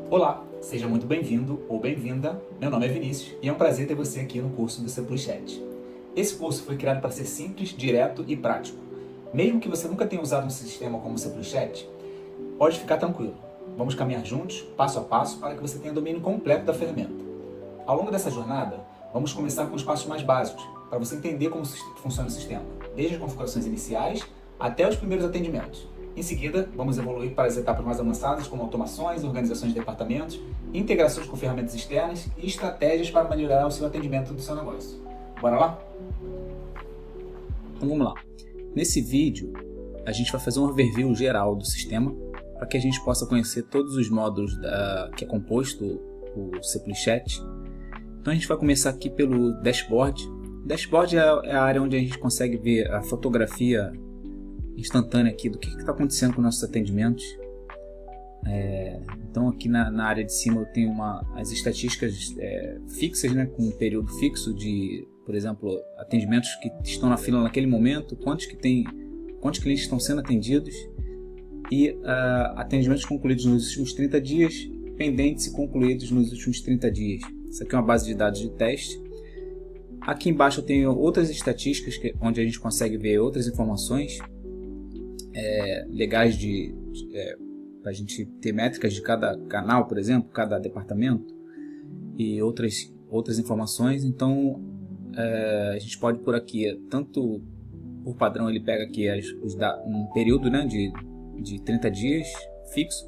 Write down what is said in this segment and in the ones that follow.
Olá, seja muito bem-vindo ou bem-vinda. Meu nome é Vinícius e é um prazer ter você aqui no curso do C++. Esse curso foi criado para ser simples, direto e prático. Mesmo que você nunca tenha usado um sistema como o C++, pode ficar tranquilo. Vamos caminhar juntos, passo a passo, para que você tenha domínio completo da ferramenta. Ao longo dessa jornada, vamos começar com os passos mais básicos, para você entender como funciona o sistema, desde as configurações iniciais até os primeiros atendimentos. Em seguida, vamos evoluir para as etapas mais avançadas, como automações, organizações de departamentos, integrações com ferramentas externas e estratégias para melhorar o seu atendimento do seu negócio. Bora lá? Então vamos lá. Nesse vídeo, a gente vai fazer um overview geral do sistema, para que a gente possa conhecer todos os módulos que é composto o C++Chat. Então a gente vai começar aqui pelo dashboard. O dashboard é a área onde a gente consegue ver a fotografia instantânea aqui do que está acontecendo com nossos atendimentos. Então aqui na área de cima eu tenho as estatísticas fixas, né, com um período fixo de, por exemplo, atendimentos que estão na fila naquele momento, quantos clientes estão sendo atendidos, e atendimentos concluídos nos últimos 30 dias, pendentes e concluídos nos últimos 30 dias. Isso aqui é uma base de dados de teste. Aqui embaixo eu tenho outras estatísticas onde a gente consegue ver outras informações legais para a gente ter métricas de cada canal, por exemplo, cada departamento, e outras informações. Então a gente pode por aqui, tanto por padrão ele pega aqui um período, né, de 30 dias fixo,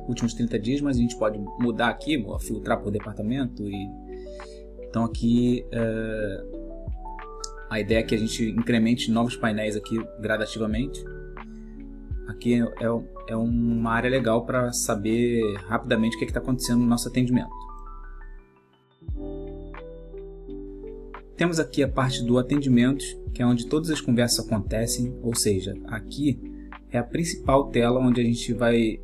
últimos 30 dias, mas a gente pode mudar aqui, filtrar por departamento. Então aqui a ideia é que a gente incremente novos painéis aqui gradativamente. Aqui é uma área legal para saber rapidamente o que está acontecendo no nosso atendimento. Temos aqui a parte do atendimento, que é onde todas as conversas acontecem, ou seja, aqui é a principal tela onde a gente vai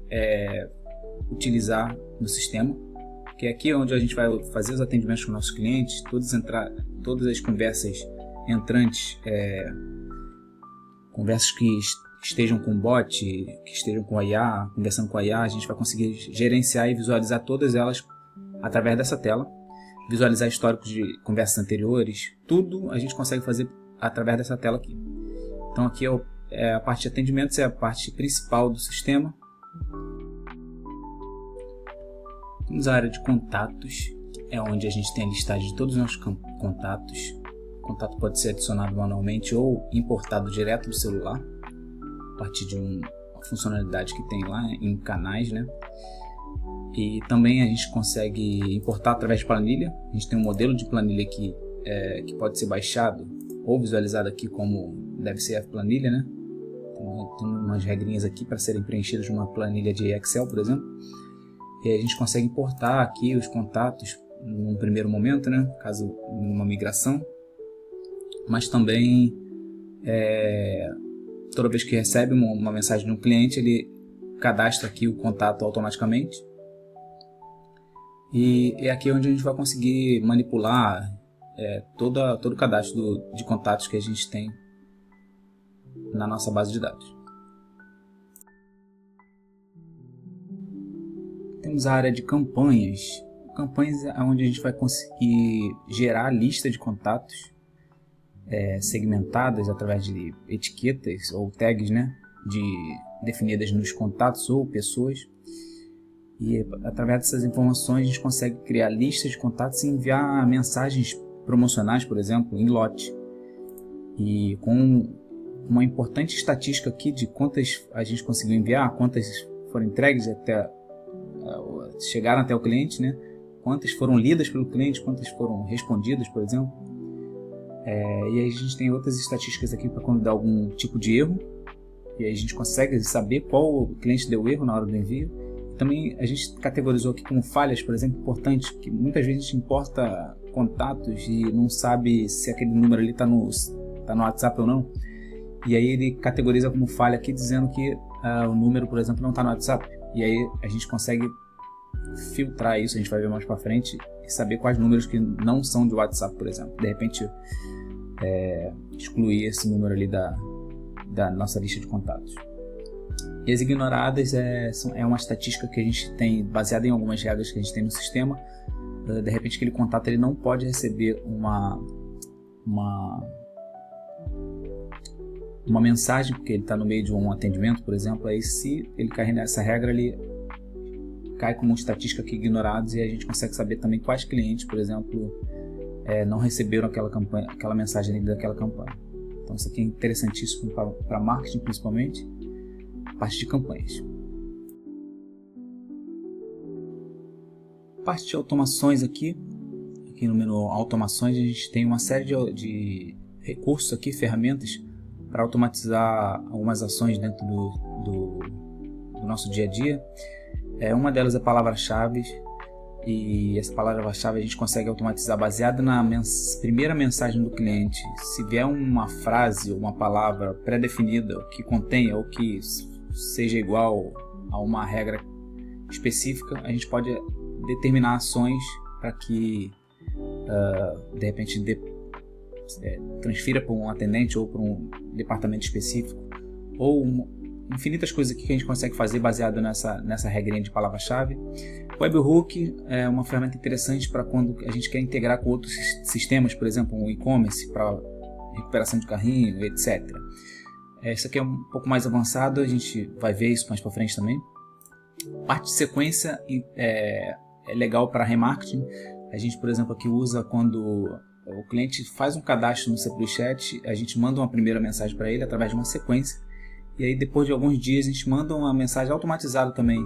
utilizar no sistema, que é aqui onde a gente vai fazer os atendimentos com nossos clientes, todas as conversas entrantes, conversas que estejam com bot, que estejam com a IA, conversando com a IA, a gente vai conseguir gerenciar e visualizar todas elas através dessa tela, visualizar históricos de conversas anteriores, tudo a gente consegue fazer através dessa tela aqui. Então aqui a parte de atendimentos, é a parte principal do sistema. Temos a área de contatos, é onde a gente tem a listagem de todos os nossos contatos. O contato pode ser adicionado manualmente ou importado direto do celular, a partir de uma funcionalidade que tem lá em canais, né? E também a gente consegue importar através de planilha. A gente tem um modelo de planilha aqui que pode ser baixado ou visualizado aqui como deve ser a planilha, né? Então, tem umas regrinhas aqui para serem preenchidas numa planilha de Excel, por exemplo. E aí a gente consegue importar aqui os contatos num primeiro momento, né? Caso numa migração. Mas também toda vez que recebe uma mensagem de um cliente, ele cadastra aqui o contato automaticamente. E é aqui onde a gente vai conseguir manipular todo o cadastro de contatos que a gente tem na nossa base de dados. Temos a área de campanhas. Campanhas é onde a gente vai conseguir gerar a lista de contatos segmentadas através de etiquetas ou tags, né, definidas nos contatos ou pessoas. E através dessas informações a gente consegue criar listas de contatos e enviar mensagens promocionais, por exemplo, em lote. E com uma importante estatística aqui de quantas a gente conseguiu enviar, quantas foram entregues chegaram até o cliente, né? Quantas foram lidas pelo cliente, quantas foram respondidas, por exemplo. E aí a gente tem outras estatísticas aqui para quando dá algum tipo de erro. E aí a gente consegue saber qual cliente deu erro na hora do envio. Também a gente categorizou aqui como falhas, por exemplo, importantes, que muitas vezes a gente importa contatos e não sabe se aquele número ali está no WhatsApp ou não. E aí ele categoriza como falha aqui, dizendo que o número, por exemplo, não está no WhatsApp. E aí a gente consegue filtrar isso, a gente vai ver mais para frente, e saber quais números que não são de WhatsApp, por exemplo. De repente, excluir esse número ali da nossa lista de contatos. E as ignoradas é uma estatística que a gente tem, baseada em algumas regras que a gente tem no sistema. De repente aquele contato ele não pode receber uma mensagem, porque ele está no meio de um atendimento, por exemplo. Aí se ele cair nessa regra, ele cai como estatística aqui ignorados, e a gente consegue saber também quais clientes, por exemplo, não receberam aquela mensagem dentro daquela campanha. Então isso aqui é interessantíssimo para marketing, principalmente parte de campanhas. Parte de automações aqui no menu automações, a gente tem uma série de recursos aqui, ferramentas para automatizar algumas ações dentro do nosso dia a dia. Uma delas é palavra-chave, e essa palavra-chave a gente consegue automatizar baseada na primeira mensagem do cliente. Se vier uma frase ou uma palavra pré-definida que contenha ou que seja igual a uma regra específica, a gente pode determinar ações para que de repente transfira para um atendente ou para um departamento específico, ou infinitas coisas aqui que a gente consegue fazer baseado nessa regrinha de palavra-chave. Webhook é uma ferramenta interessante para quando a gente quer integrar com outros sistemas, por exemplo, um e-commerce para recuperação de carrinho, etc. Isso aqui é um pouco mais avançado, a gente vai ver isso mais para frente também. Parte de sequência é legal para remarketing. A gente, por exemplo, aqui usa quando o cliente faz um cadastro no SePluSchat, a gente manda uma primeira mensagem para ele através de uma sequência, e aí depois de alguns dias a gente manda uma mensagem automatizada também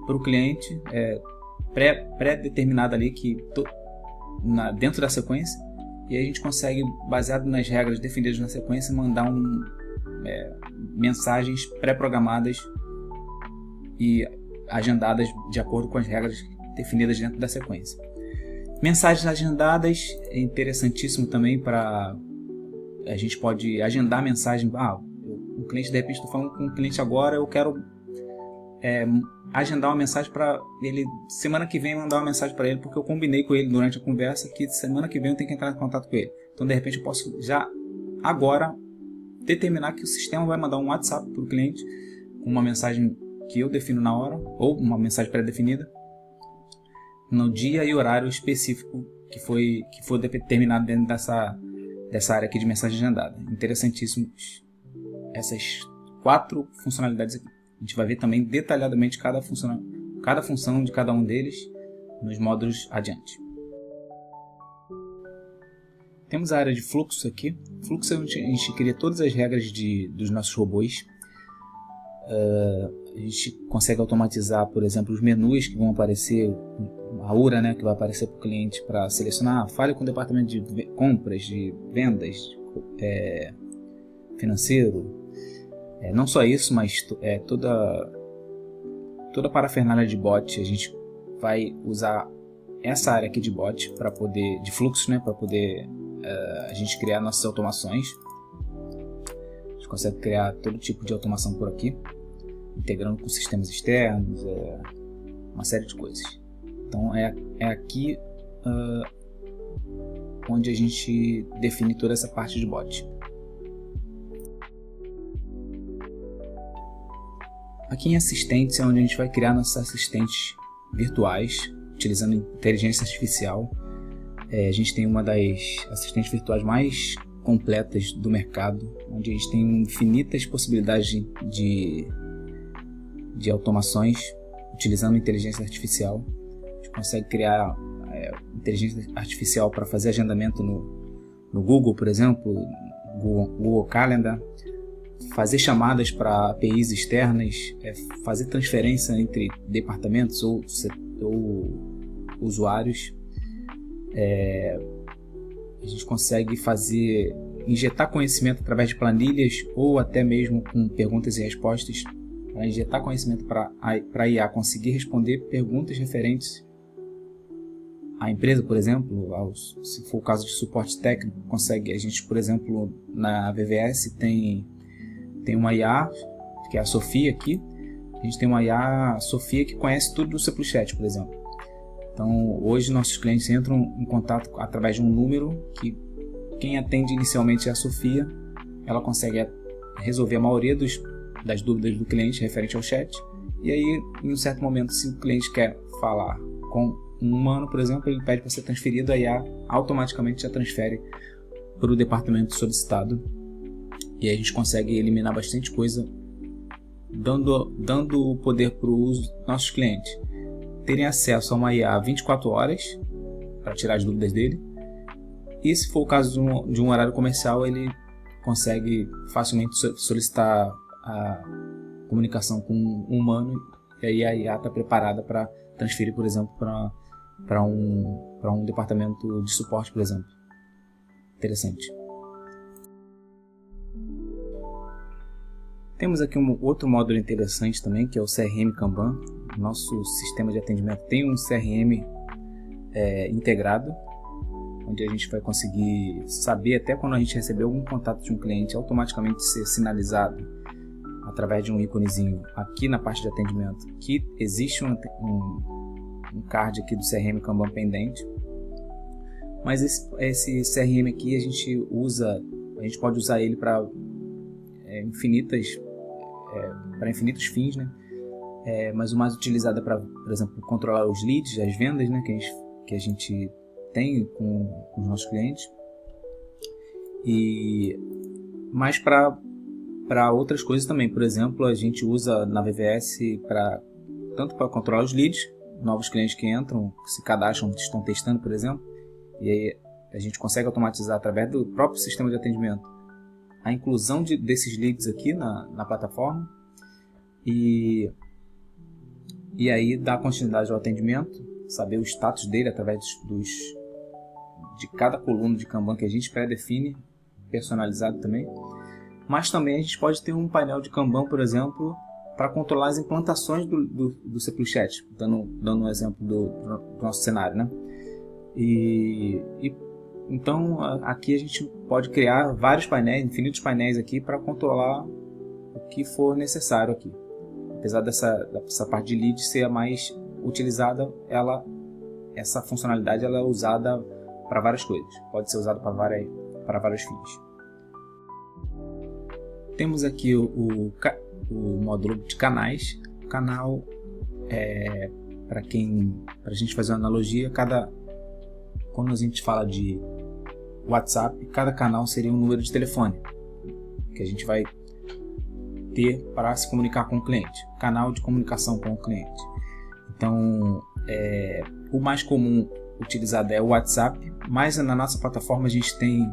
para o cliente, pré-determinada ali dentro da sequência, e aí a gente consegue, baseado nas regras definidas na sequência, mandar mensagens pré-programadas e agendadas de acordo com as regras definidas dentro da sequência. Mensagens agendadas é interessantíssimo também para a gente pode agendar mensagem. O cliente, de repente, estou falando com o cliente agora, eu quero agendar uma mensagem para ele semana que vem, mandar uma mensagem para ele, porque eu combinei com ele durante a conversa que semana que vem eu tenho que entrar em contato com ele. Então, de repente, eu posso já agora determinar que o sistema vai mandar um WhatsApp para o cliente com uma mensagem que eu defino na hora, ou uma mensagem pré-definida, no dia e horário específico que foi determinado dentro dessa área aqui de mensagem agendada. Interessantíssimo essas 4 funcionalidades aqui. A gente vai ver também detalhadamente cada função de cada um deles nos módulos adiante. Temos a área de fluxo aqui. Fluxo é onde a gente cria todas as regras dos nossos robôs. A gente consegue automatizar, por exemplo, os menus que vão aparecer, a URA, né, que vai aparecer para o cliente para selecionar. Fale com o departamento de compras, de vendas, financeiro. Não só isso, mas toda a parafernália de bot. A gente vai usar essa área aqui de bot de fluxo, né, para poder a gente criar nossas automações. A gente consegue criar todo tipo de automação por aqui, integrando com sistemas externos, uma série de coisas. Então é aqui onde a gente define toda essa parte de bot. Aqui em assistentes é onde a gente vai criar nossos assistentes virtuais, utilizando inteligência artificial. A gente tem uma das assistentes virtuais mais completas do mercado, onde a gente tem infinitas possibilidades de automações utilizando inteligência artificial. A gente consegue criar inteligência artificial para fazer agendamento no Google, por exemplo, Google Calendar, fazer chamadas para APIs externas, fazer transferência entre departamentos ou usuários. A gente consegue injetar conhecimento através de planilhas ou até mesmo com perguntas e respostas, para injetar conhecimento para a IA conseguir responder perguntas referentes à empresa, por exemplo, se for o caso de suporte técnico, a gente, por exemplo, na VVS tem uma IA, que é a Sofia aqui. A gente tem uma IA Sofia que conhece tudo do SePluSchat, por exemplo. Então, hoje nossos clientes entram em contato através de um número que quem atende inicialmente é a Sofia. Ela consegue resolver a maioria das dúvidas do cliente referente ao chat. E aí, em um certo momento, se o cliente quer falar com um humano, por exemplo, ele pede para ser transferido, a IA automaticamente já transfere para o departamento solicitado. E aí a gente consegue eliminar bastante coisa, dando o poder para os nossos clientes terem acesso a uma IA 24 horas para tirar as dúvidas dele. E se for o caso de um horário comercial, ele consegue facilmente solicitar a comunicação com um humano, e aí a IA está preparada para transferir, por exemplo, para um departamento de suporte, por exemplo. Interessante. Temos aqui um outro módulo interessante também, que é o CRM Kanban. Nosso sistema de atendimento tem um CRM integrado, onde a gente vai conseguir saber, até quando a gente receber algum contato de um cliente, automaticamente ser sinalizado através de um íconezinho aqui na parte de atendimento, que existe um card aqui do CRM Kanban pendente. Mas esse CRM aqui a gente pode usar ele para infinitos fins, né? Mas o mais utilizado é para, por exemplo, controlar os leads, as vendas, né, que a gente tem com os nossos clientes, mas para outras coisas também. Por exemplo, a gente usa na VVS tanto para controlar os leads, novos clientes que entram, que se cadastram, que estão testando, por exemplo, e aí a gente consegue automatizar através do próprio sistema de atendimento a inclusão desses leads aqui na plataforma, e aí dar continuidade ao atendimento, saber o status dele através de cada coluna de Kanban que a gente pré-define, personalizado também. Mas também a gente pode ter um painel de Kanban, por exemplo, para controlar as implantações do C++ Chat, dando um exemplo do nosso cenário, né? Então aqui a gente pode criar vários painéis, infinitos painéis aqui para controlar o que for necessário aqui. Apesar dessa parte de lead ser a mais utilizada, essa funcionalidade ela é usada para várias coisas, pode ser usada para vários fins. Temos aqui o módulo de canais. O canal para a gente fazer uma analogia, quando a gente fala de WhatsApp, cada canal seria um número de telefone que a gente vai ter para se comunicar com o cliente, canal de comunicação com o cliente. Então, o mais comum utilizado é o WhatsApp, mas na nossa plataforma a gente tem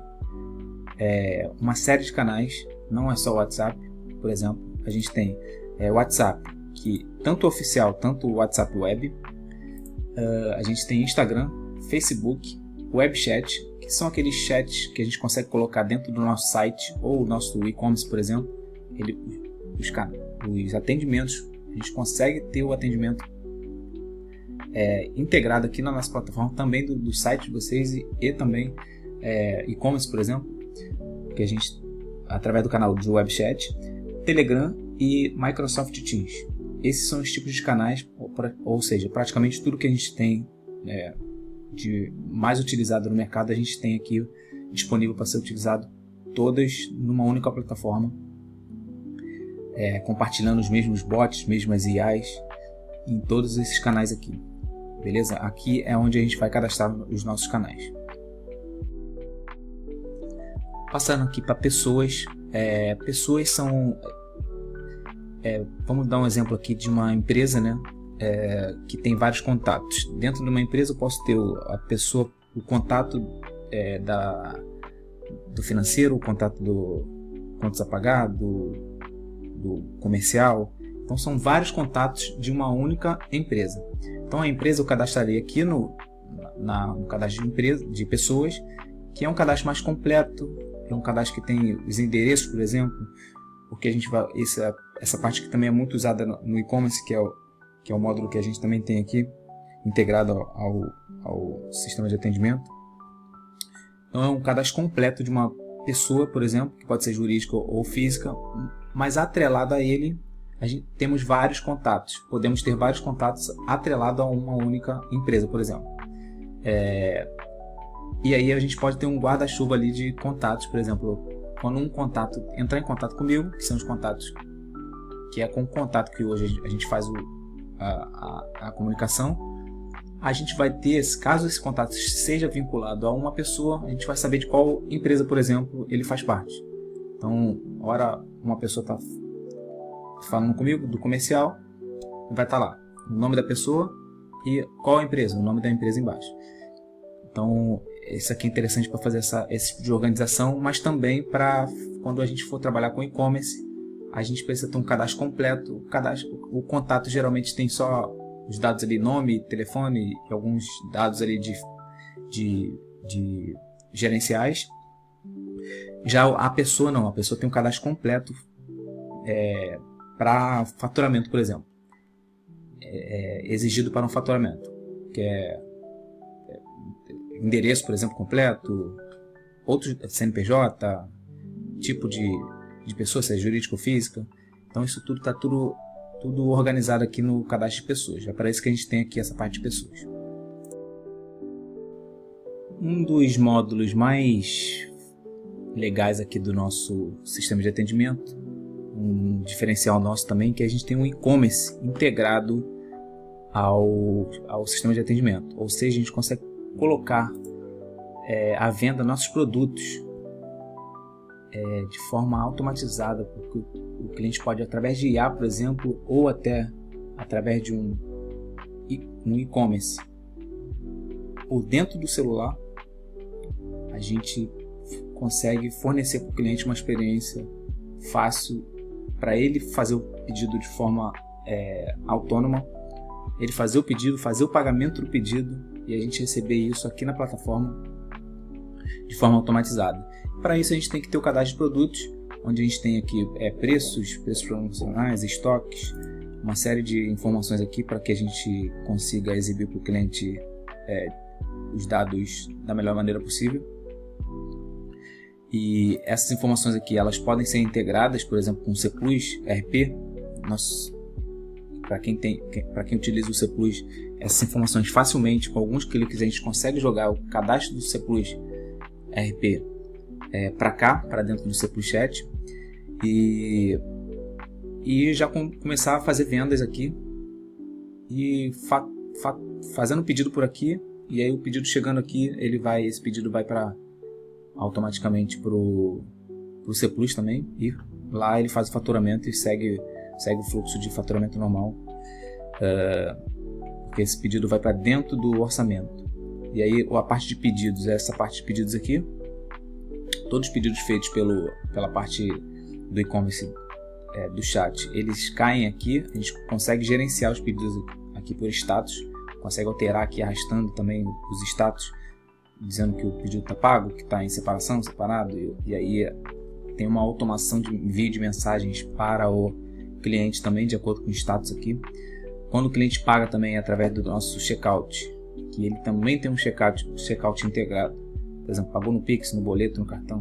uma série de canais, não é só o WhatsApp. Por exemplo, a gente tem WhatsApp, que tanto oficial, tanto o WhatsApp Web, a gente tem Instagram, Facebook, WebChat, que são aqueles chats que a gente consegue colocar dentro do nosso site ou nosso e-commerce, por exemplo. Os atendimentos, a gente consegue ter o atendimento integrado aqui na nossa plataforma, também do site de vocês, e também e-commerce, por exemplo, que a gente, através do canal de WebChat, Telegram e Microsoft Teams. Esses são os tipos de canais, ou seja, praticamente tudo que a gente tem de mais utilizado no mercado, a gente tem aqui disponível para ser utilizado, todas numa única plataforma, compartilhando os mesmos bots, mesmas IAs em todos esses canais aqui. Beleza? Aqui é onde a gente vai cadastrar os nossos canais. Passando aqui para pessoas. Pessoas são... vamos dar um exemplo aqui de uma empresa, né? Que tem vários contatos. Dentro de uma empresa eu posso ter o contato do financeiro, o contato do contas a pagar, do comercial. Então são vários contatos de uma única empresa. Então a empresa eu cadastraria aqui no cadastro de pessoas, que é um cadastro mais completo, é um cadastro que tem os endereços, por exemplo, porque a gente vai, essa parte que também é muito usada no e-commerce, que é o módulo que a gente também tem aqui, integrado ao sistema de atendimento. Então é um cadastro completo de uma pessoa, por exemplo, que pode ser jurídica ou física, mas atrelado a ele, temos vários contatos. Podemos ter vários contatos atrelados a uma única empresa, por exemplo. E aí a gente pode ter um guarda-chuva ali de contatos, por exemplo, quando um contato entrar em contato comigo, que são os contatos que é com o contato que hoje a gente faz a comunicação, a gente vai ter, caso esse contato seja vinculado a uma pessoa, a gente vai saber de qual empresa, por exemplo, ele faz parte. Então, ora uma pessoa está falando comigo do comercial, vai estar lá o nome da pessoa e qual a empresa, o nome da empresa embaixo. Então, isso aqui é interessante para fazer esse tipo de organização, mas também para quando a gente for trabalhar com e-commerce, a gente precisa ter um cadastro completo. O contato geralmente tem só os dados ali, nome, telefone e alguns dados ali de gerenciais. Já a pessoa não, a pessoa tem um cadastro completo para faturamento, por exemplo. Exigido para um faturamento, que é endereço, por exemplo, completo, outro CNPJ, tipo de pessoa, se é jurídica ou física. Então isso tudo está tudo organizado aqui no cadastro de pessoas. É para isso que a gente tem aqui essa parte de pessoas. Um dos módulos mais legais aqui do nosso sistema de atendimento, um diferencial nosso também, que a gente tem um e-commerce integrado ao sistema de atendimento. Ou seja, a gente consegue colocar à venda nossos produtos de forma automatizada, porque o cliente pode, através de IA, por exemplo, ou até através de um e-commerce, ou dentro do celular, a gente consegue fornecer para o cliente uma experiência fácil para ele fazer o pedido de forma autônoma, ele fazer o pedido, fazer o pagamento do pedido e a gente receber isso aqui na plataforma de forma automatizada. Para isso a gente tem que ter o cadastro de produtos, onde a gente tem aqui preços promocionais, estoques, uma série de informações aqui para que a gente consiga exibir para o cliente os dados da melhor maneira possível. E essas informações aqui, elas podem ser integradas, por exemplo, com o C Plus RP. Para quem utiliza o C Plus, essas informações facilmente, com alguns cliques, a gente consegue jogar o cadastro do C Plus RP para cá, para dentro do C Plus Chat, e já começar a fazer vendas aqui e fazendo o pedido por aqui, e aí o pedido chegando aqui, esse pedido vai automaticamente para o C Plus também, e lá ele faz o faturamento e segue o fluxo de faturamento normal, porque esse pedido vai para dentro do orçamento. E aí a parte de pedidos, essa parte de pedidos aqui, todos os pedidos feitos pela parte do e-commerce do chat, eles caem aqui, a gente consegue gerenciar os pedidos aqui por status, consegue alterar aqui arrastando também os status, dizendo que o pedido está pago, que está em separação, separado, e aí tem uma automação de envio de mensagens para o cliente também, de acordo com o status aqui. Quando o cliente paga também através do nosso checkout, que ele também tem um checkout integrado, por exemplo, pagou no Pix, no boleto, no cartão,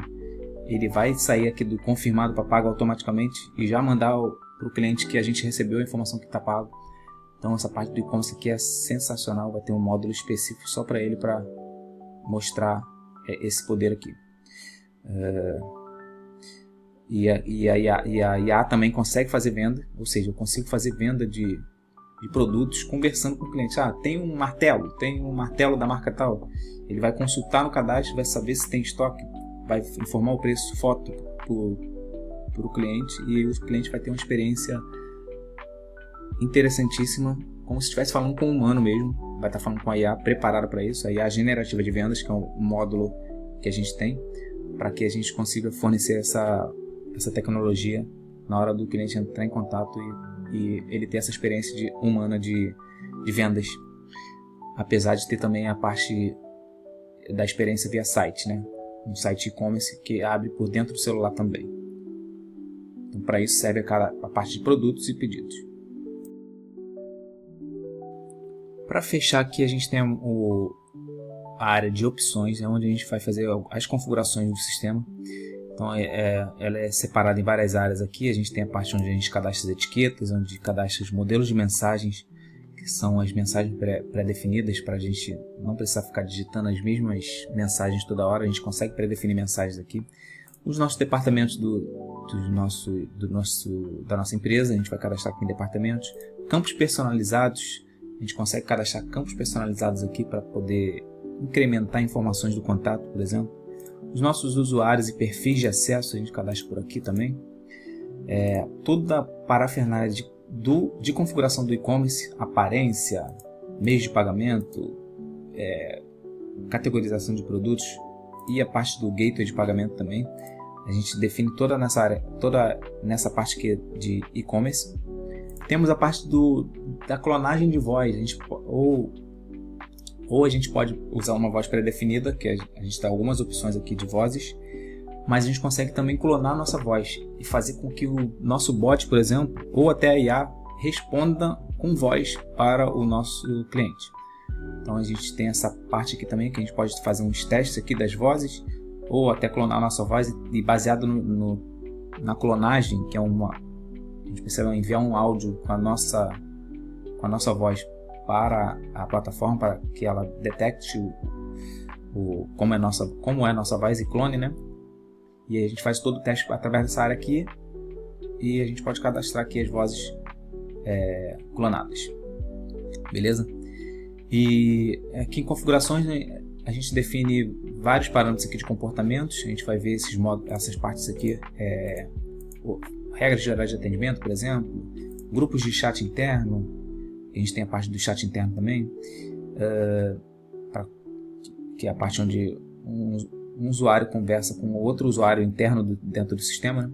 ele vai sair aqui do confirmado para pago automaticamente e já mandar para o cliente que a gente recebeu a informação que está pago. Então essa parte do e-commerce aqui é sensacional, vai ter um módulo específico só para ele, para mostrar esse poder aqui. E a IA também consegue fazer venda, ou seja, eu consigo fazer venda de produtos conversando com o cliente. Tem um martelo da marca tal. Ele vai consultar no cadastro, vai saber se tem estoque, vai informar o preço, foto para o cliente, e o cliente vai ter uma experiência interessantíssima, como se estivesse falando com um humano mesmo. Vai estar falando com a IA preparada para isso, a IA generativa de vendas, que é um módulo que a gente tem, para que a gente consiga fornecer essa tecnologia na hora do cliente entrar em contato e ele ter essa experiência humana de vendas, apesar de ter também a parte da experiência via site, né? Um site e-commerce que abre por dentro do celular também. Então, para isso serve a parte de produtos e pedidos. Para fechar aqui, a gente tem a área de opções, onde a gente vai fazer as configurações do sistema. Então ela é separada em várias áreas aqui. A gente tem a parte onde a gente cadastra as etiquetas, onde cadastra os modelos de mensagens, que são as mensagens pré-definidas, para a gente não precisar ficar digitando as mesmas mensagens toda hora. A gente consegue pré-definir mensagens aqui. Os nossos departamentos do da nossa empresa, a gente vai cadastrar aqui em departamentos. Campos personalizados, a gente consegue cadastrar campos personalizados aqui para poder incrementar informações do contato, por exemplo. Os nossos usuários e perfis de acesso a gente cadastra por aqui também. Toda a parafernália de configuração do e-commerce, aparência, meios de pagamento, categorização de produtos e a parte do gateway de pagamento também. A gente define toda nessa área, toda nessa parte aqui de e-commerce. Temos a parte da clonagem de voz. Ou a gente pode usar uma voz pré-definida, que a gente dá algumas opções aqui de vozes, mas a gente consegue também clonar a nossa voz e fazer com que o nosso bot, por exemplo, ou até a IA, responda com voz para o nosso cliente. Então a gente tem essa parte aqui também, que a gente pode fazer uns testes aqui das vozes, ou até clonar a nossa voz e baseado na clonagem, que é a gente precisa enviar um áudio com a nossa voz para a plataforma, para que ela detecte como é a nossa voz e clone, né? E aí a gente faz todo o teste através dessa área aqui e a gente pode cadastrar aqui as vozes clonadas, beleza? E aqui em configurações, né, a gente define vários parâmetros aqui de comportamentos. A gente vai ver essas partes aqui, regras gerais de atendimento, por exemplo, grupos de chat interno. A gente tem a parte do chat interno também, que é a parte onde um usuário conversa com outro usuário interno dentro do sistema, né?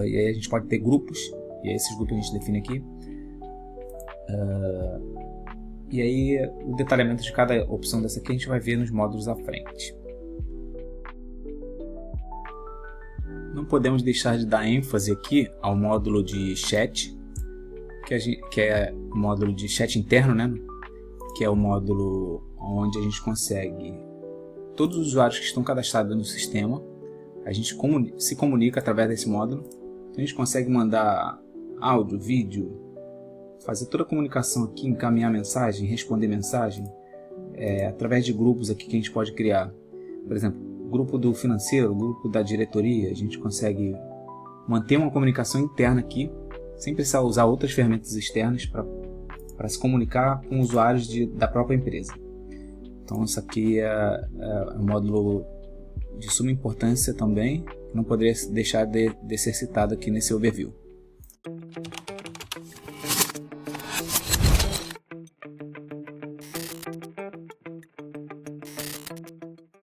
E aí a gente pode ter grupos, e aí esses grupos a gente define aqui. E aí o detalhamento de cada opção dessa aqui a gente vai ver nos módulos à frente. Não podemos deixar de dar ênfase aqui ao módulo de chat, que é o módulo de chat interno, né? Que é o módulo onde a gente consegue, todos os usuários que estão cadastrados no sistema, a gente se comunica através desse módulo. Então a gente consegue mandar áudio, vídeo, fazer toda a comunicação aqui, encaminhar mensagem, responder mensagem, através de grupos aqui que a gente pode criar. Por exemplo, grupo do financeiro, grupo da diretoria, a gente consegue manter uma comunicação interna aqui, sem precisar usar outras ferramentas externas para se comunicar com usuários da própria empresa. Então isso aqui é um módulo de suma importância também, que não poderia deixar de ser citado aqui nesse overview.